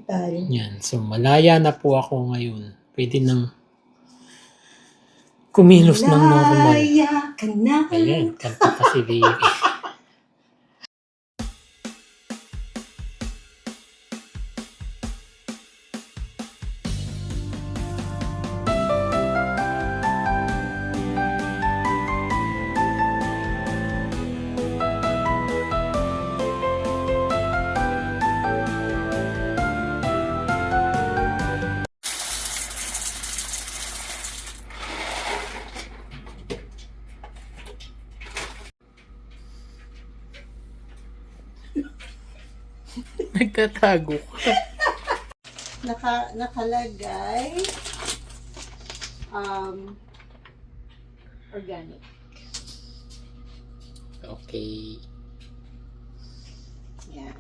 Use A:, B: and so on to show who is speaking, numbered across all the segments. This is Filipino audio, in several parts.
A: mental.
B: Yan. So, malaya na po ako ngayon. Pwede nang kumilos ng normal.
A: Malaya ka na.
B: Ayan, kanta pa si Baby. Nagtatago ka.
A: Nakalagay organic.
B: Okay.
A: Yeah.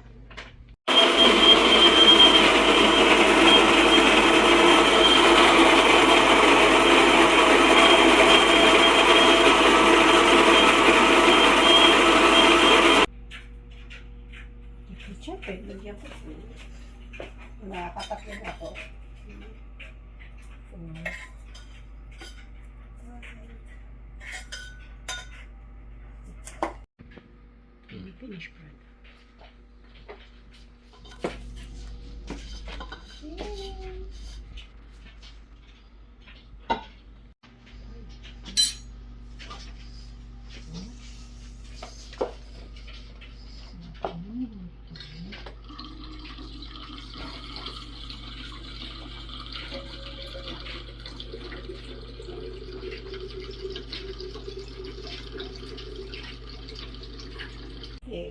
A: Siyempre, lagyan ko po. Nakakatakyan ako.
B: Finish bread.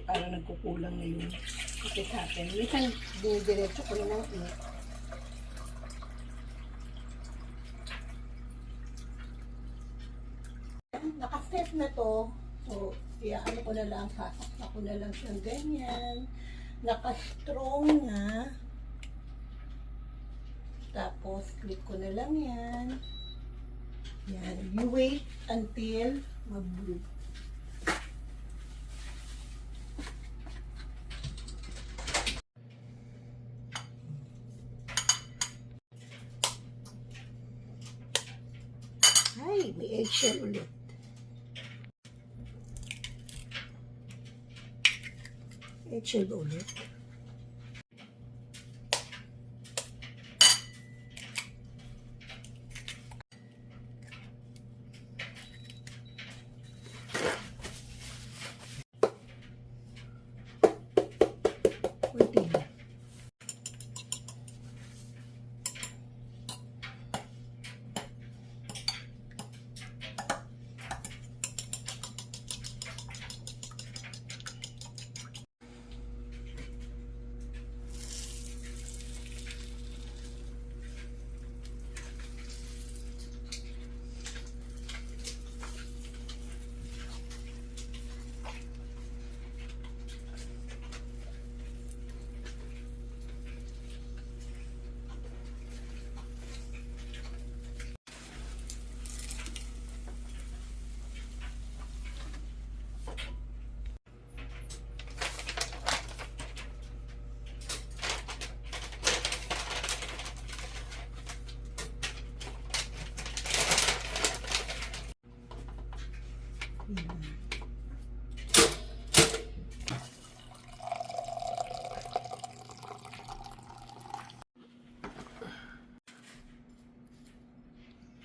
A: Parang nagkukulang na yung kapit natin. Minsan, dinidiretso ko na lang Naka-set na to. So, ano ko na lang, sasakta ko na lang siyang ganyan. Naka-strong na. Tapos, click ko na lang yan. Yan. You wait until mag-blue. Ay, may eggshell ulit. Eggshell ulit. Kunti lang.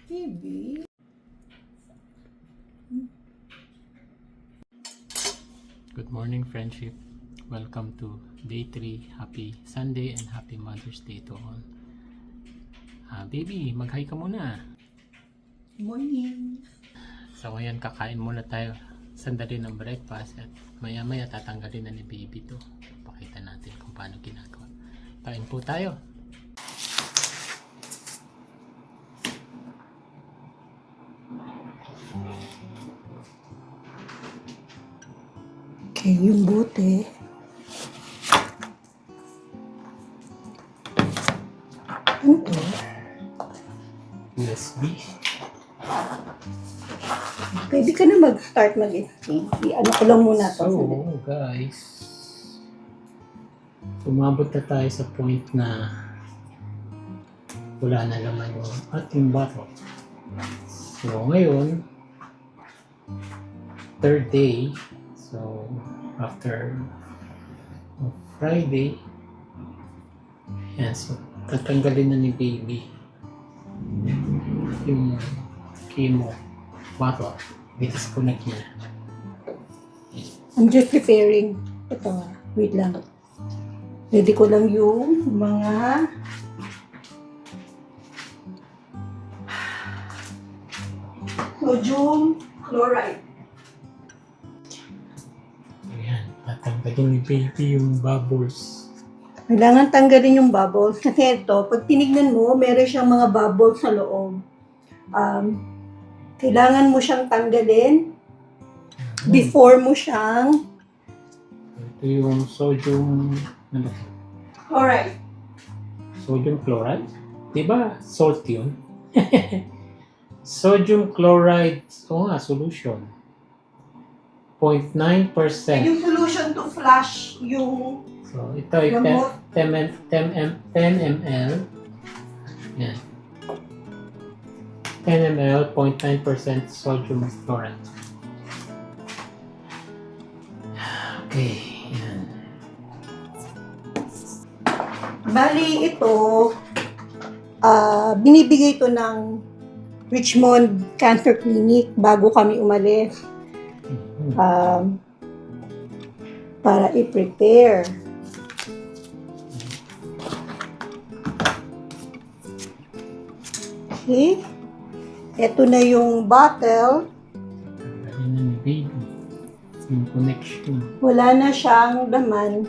A: TV.
B: Good morning, friendship. Welcome to day 3. Happy Sunday and happy Mother's Day to all. Baby, mag-hi ka muna.
A: Morning.
B: So ngayon kakain muna tayo sandali ng breakfast at maya maya tatanggalin na ni Baby to. Pakita natin kung paano ginagawa. Kain po tayo.
A: Okay, yung bote. Ano to?
B: USB.
A: Pwede ka na mag-start mag-edit. Ano ko lang muna to.
B: So guys, umabot na tayo sa point na wala na naman yung ating bottle. So ngayon, third day, so after Friday, yan, so tatanggalin na ni baby yung chemo bottle. Disconnect niya.
A: I'm just preparing. Ito nga. Wait lang. Ready ko lang yung mga sodium chloride.
B: Ayan, tatanggalin ni baby yung bubbles.
A: Kailangan tanggalin yung bubbles. Kasi ito, pag tinignan mo, meron siyang mga bubbles sa loob. Kailangan mo siyang tanggalin before mo siyang
B: Ito yung sodium, ano?
A: chloride.
B: Sodium chloride? Diba salt yun? Sodium chloride, oo nga, solution. 0.9%.
A: Yung solution to flush yung
B: So, ito ay 10 ml. Yan. 10 ml, 0.9% sodium chloride. Okay, yan.
A: Bali, ito, binibigay ito ng Richmond Cancer Clinic bago kami umalis para i-prepare. Okay. Ito na yung bottle.
B: Yan na ni baby. Yung connection.
A: Wala na siyang laman.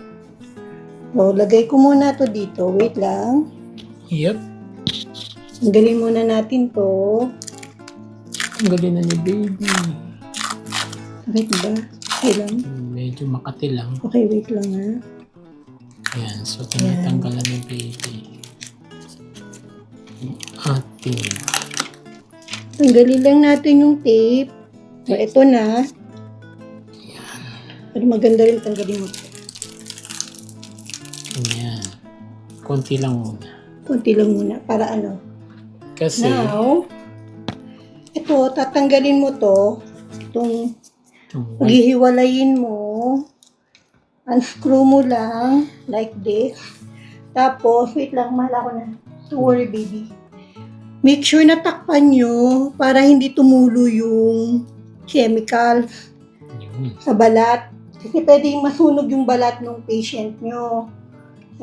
A: So, lagay ko muna to dito. Wait lang.
B: Yep.
A: Tanggalin muna natin to.
B: Ang galing na ni baby.
A: Wait ba? Okay lang.
B: Medyo makati lang.
A: Okay, wait lang ha.
B: Ayan, so tinatanggal na ni baby. Yung ating
A: Tanggalin lang natin yung tape. So, ito na. Pero maganda rin tanggalin mo.
B: Ayan. Konti lang muna.
A: Kunti lang muna. Para ano?
B: Kasi,
A: Now, ito, tatanggalin mo to. Itong
B: itong white,
A: paghihiwalayin mo. Unscrew mo lang. Like this. Tapos, wait lang. Mahala ko na. Don't worry, baby. Make sure na takpan nyo para hindi tumulo yung chemical
B: yun.
A: sa balat. Kasi pwedeng masunog yung balat ng patient nyo.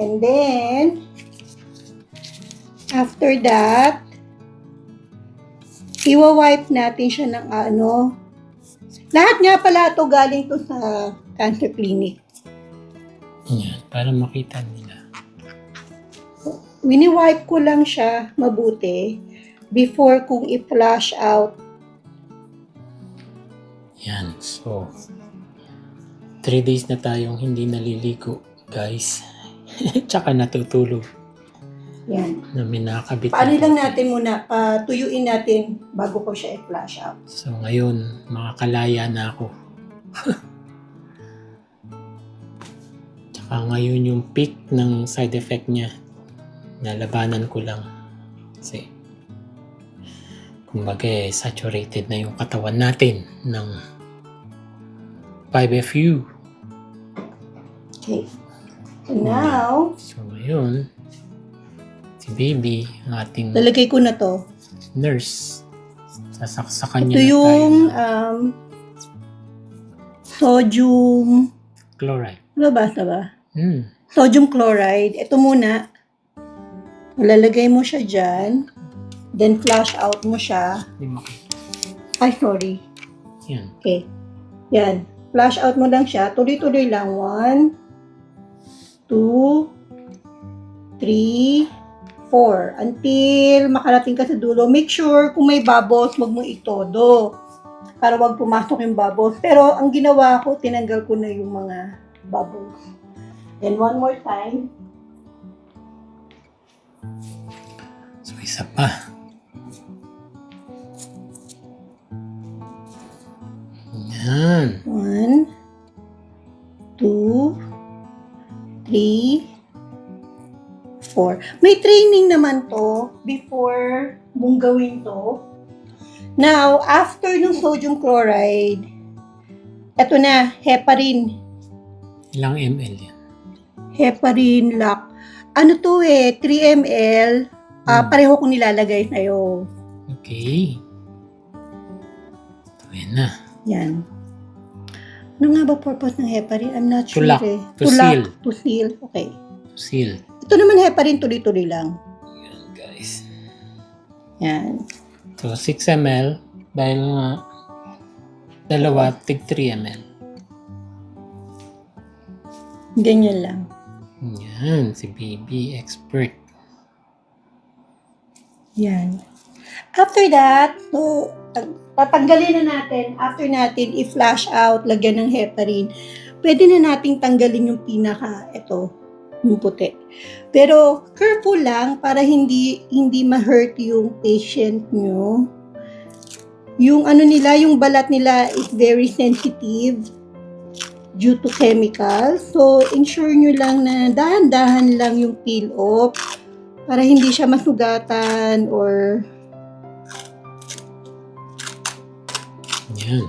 A: And then, after that, iwa-wipe natin siya ng ano. Lahat nga pala ito galing to sa cancer clinic.
B: Ayan, para makita nila.
A: Wini-wipe ko lang siya mabuti before kung i-flush out.
B: Yan, so 3 days na tayong hindi naliligo, guys. Tsaka natutulog
A: Yan.
B: na minakabit.
A: Paano lang natin muna, tuyuin natin bago ko siya i-flush out.
B: So ngayon, makakalaya na ako. Tsaka ngayon yung peak ng side effect niya. Nalabanan ko lang. Kasi, kumbaga saturated na yung katawan natin ng 5FU.
A: Okay. So now,
B: So ngayon, si baby, ang ating
A: lalagay ko na to.
B: nurse, sasaksakan
A: Ito
B: niya
A: yung
B: na tayo ng
A: sodium,
B: chloride.
A: nabasa ba?
B: Hmm.
A: Sodium chloride. Ito muna. Lalagay mo siya dyan. Then flush out mo siya.
B: Di makita.
A: Ay, sorry.
B: Yan.
A: Okay. Yan. Flush out mo lang siya. Tuloy-tuloy lang. 1, 2, 3, 4. Until makarating ka sa dulo. Make sure kung may bubbles, wag mo itodo. Para wag pumasok yung bubbles. Pero ang ginawa ko, tinanggal ko na yung mga bubbles. Then one more time.
B: So isa pa. Yan.
A: 1, 2, 3, May training naman to before mong gawin to. Now, after ng sodium chloride, eto na, heparin.
B: Ilang ml yan?
A: Heparin lock. Ano to 3 ml. Pareho kong nilalagay sa'yo.
B: Okay. Ito yan na.
A: Yan. Ano nga ba purpose ng heparin? I'm not
B: To
A: sure
B: lock.
A: eh.
B: To seal.
A: To seal. Okay.
B: Seal.
A: Ito naman heparin, tuloy-tuloy lang.
B: Yan guys.
A: Yan.
B: So 6 ml. Dahil nga dalawa, tig 3 ml.
A: Ganyan lang.
B: Yan, si baby expert.
A: Yan. After that, so, tatanggalin na natin. After natin i-flash out, lagyan ng heparin, pwede na nating tanggalin yung yung puti. Pero, careful lang para hindi ma-hurt yung patient nyo. Yung yung balat nila is very sensitive due to chemicals. So, ensure nyo lang na dahan-dahan lang yung peel off para hindi siya masugatan or
B: Yan.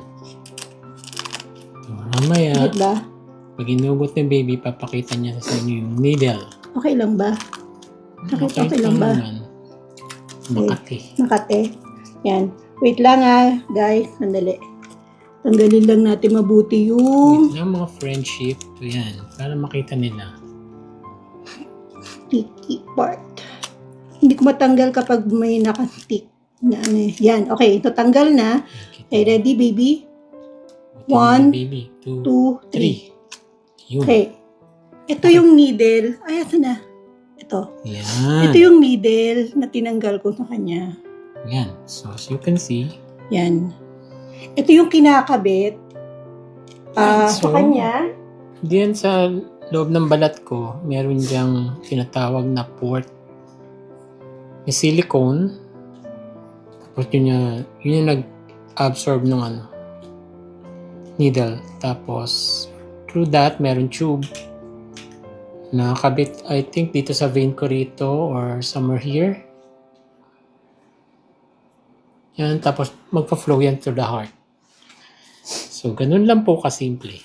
B: So, mamaya,
A: diba?
B: pag inugot ng baby, papakita niya sa inyo yung needle.
A: Okay lang ba? Okay lang ba?
B: naman. Makati.
A: Makate. Yan. Wait lang guys. Sandali. Tanggalin lang natin mabuti yung
B: Wait lang mga friendship. Ito yan. Para makita nila.
A: sticky part. Hindi ko matanggal kapag may nakastick na Yan. Okay. Ito tanggal na. Okay, ready baby?
B: Ito
A: One,
B: yung baby. 2,
A: 2, 3.
B: 3. Yun.
A: Okay. Ito yung needle. Ay, ito na. Ito.
B: Yan.
A: Ito yung needle na tinanggal ko sa kanya.
B: Yan. So, as you can see,
A: Yan. Ito yung kinakabit sa
B: So,
A: kanya.
B: diyan sa loob ng balat ko, meron diyang tinatawag na port. May silicone. Tapos yun yung nag-absorb ng needle. Tapos, through that, meron tube. Nakakabit, I think, dito sa vein ko rito or somewhere here. Yan, tapos magpa-flow yan to the heart. So, ganun lang po kasimple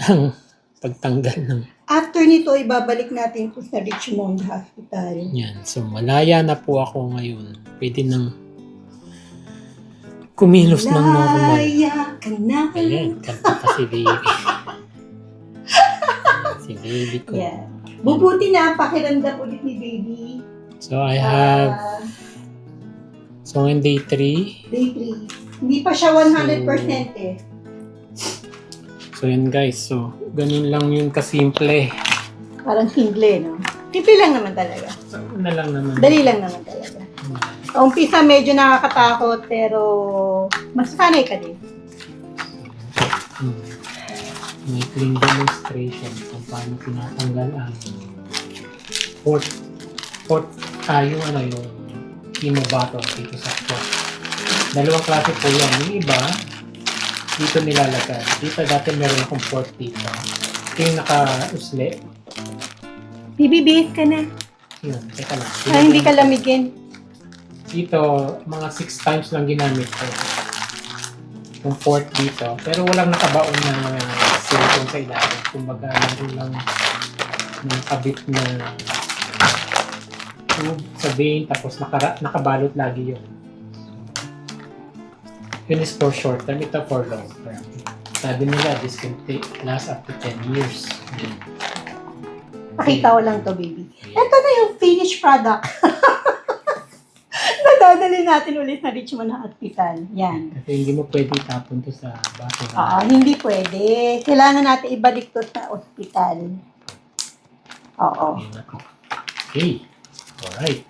B: ang pagtanggal ng
A: After nito, ibabalik natin ito sa Richmond Hospital.
B: yan. So, malaya na po ako ngayon. Pwede nang kumilos ng normal.
A: Laya ka na.
B: Ayan, kanta pa si baby. Si baby ko.
A: Yan. Bubuti na ang pakiramdam ulit ni baby.
B: So, I have, so in day 3,
A: Day 3. Hindi pa siya 100% eh.
B: so yun guys, so ganun lang yun kasimple.
A: Parang simple, no? Simple lang naman talaga.
B: So, na lang naman.
A: Dali lang naman talaga. Sa umpisa medyo nakakatakot pero mas sanay ka din.
B: May clean demonstration kung paano tinatanggal ang port, yung chemo bottle dito sa port. Dalawang klase po yan. Yung iba, dito nilalagay. Dito dati meron akong port dito. Ito yung naka-usli.
A: Bibibihis ka na.
B: Yun, teka lang.
A: Hindi ka lamigin.
B: Dito, mga 6 times lang ginamit ko. Yung port dito. Pero walang nakabaon na silicone sa ilalim. Kumbaga, meron lang nakabit na tube sa vein, tapos nakabalot lagi yun. Yun is for short term, ito for long term. Sabi nila, this can last up to 10 years. Yun.
A: Pakita ko lang to, baby. Ito na yung finished product. Nadadali natin ulit na Richmond Hospital. Yan.
B: Kasi hindi mo pwede itapon to sa baso.
A: Hindi pwede. Kailangan natin ibalik to sa ospital. Oo.
B: Okay. Alright.